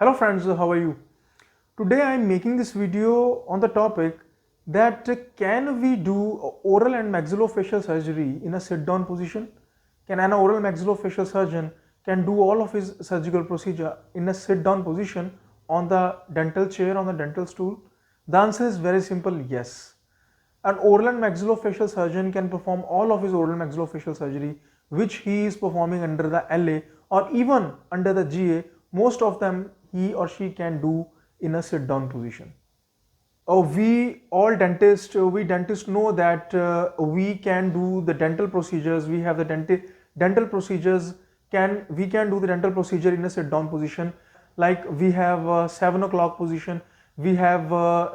Hello friends, how are you? Today I am making this video on the topic that can we do oral and maxillofacial surgery in a sit down position? Can an oral maxillofacial surgeon can do all of his surgical procedure in a sit down position on the dental chair, on the dental stool? The answer is very simple, yes. An oral and maxillofacial surgeon can perform all of his oral maxillofacial surgery which he is performing under the LA or even under the GA. Most of them he or she can do in a sit down position. We all dentists, we dentists know that we can do the dental procedures. We have the dental procedures. We can do the dental procedure in a sit down position. Like we have 7 o'clock position, we have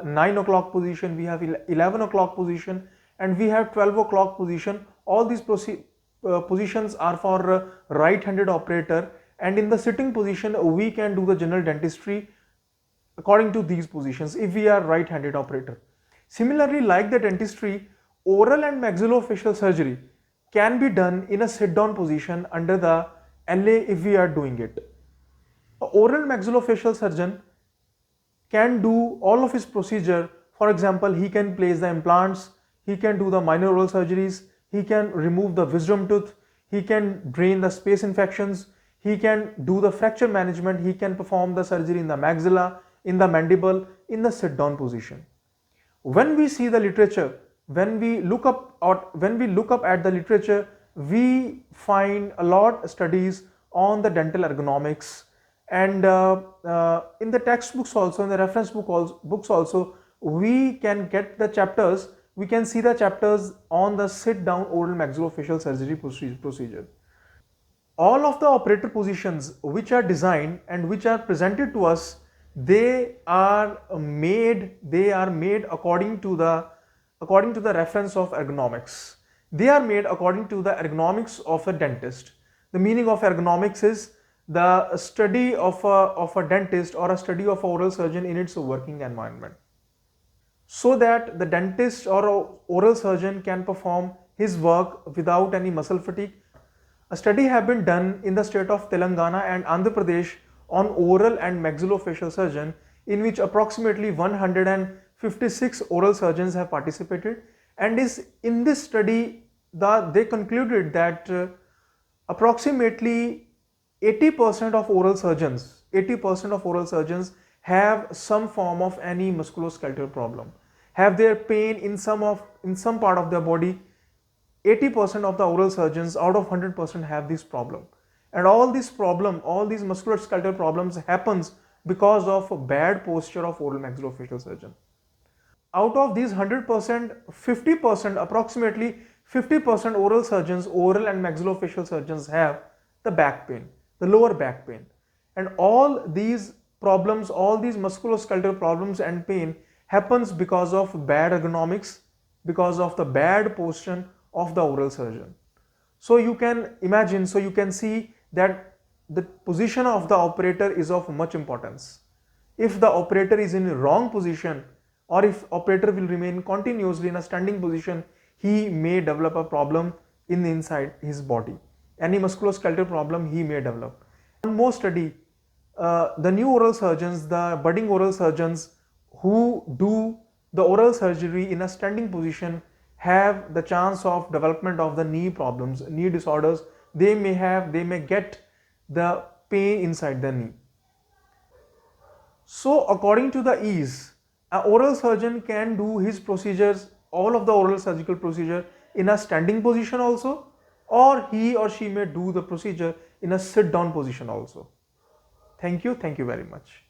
9 o'clock position, we have 11 o'clock position, and we have 12 o'clock position. All these positions are for right-handed operator, and in the sitting position we can do the general dentistry according to these positions if we are right-handed operator. Similarly, like the dentistry, oral and maxillofacial surgery can be done in a sit-down position under the LA if we are doing it. An oral maxillofacial surgeon can do all of his procedure. For example, he can place the implants, he can do the minor oral surgeries, he can remove the wisdom tooth, he can drain the space infections, he can do the fracture management, he can perform the surgery in the maxilla, in the mandible, in the sit down position. When we see the literature, when we look up at the literature, we find a lot of studies on the dental ergonomics, and in the textbooks also, in the reference books also, we can get the chapters, we can see the chapters on the sit down oral maxillofacial surgery procedure. All of the operator positions which are designed and which are presented to us, they are made according to the reference of ergonomics. They are made according to the ergonomics of a dentist. The meaning of ergonomics is the study of a dentist or a study of an oral surgeon in its working environment, so that the dentist or oral surgeon can perform his work without any muscle fatigue. A study has been done in the state of Telangana and Andhra Pradesh on oral and maxillofacial surgeon, in which approximately 156 oral surgeons have participated, and in this study they concluded that approximately 80% of oral surgeons have some form of any musculoskeletal problem, have their pain in some part of their body. 80% of the oral surgeons out of 100% have this problem, and all these musculoskeletal problems happens because of a bad posture of oral maxillofacial surgeon. Out of these 100%, 50%, approximately 50% oral and maxillofacial surgeons have the back pain, the lower back pain, and all these problems, all these musculoskeletal problems and pain happens because of bad ergonomics, because of the bad posture of the oral surgeon. So you can imagine, so you can see that the position of the operator is of much importance. If the operator is in a wrong position, or if operator will remain continuously in a standing position, he may develop a problem inside his body. Any musculoskeletal problem he may develop. One more study, the new oral surgeons, the budding oral surgeons who do the oral surgery in a standing position have the chance of development of the knee problems, knee disorders. They may get the pain inside the knee. So according to the ease, an oral surgeon can do his procedures, all of the oral surgical procedure in a standing position also, or he or she may do the procedure in a sit down position also. Thank you very much.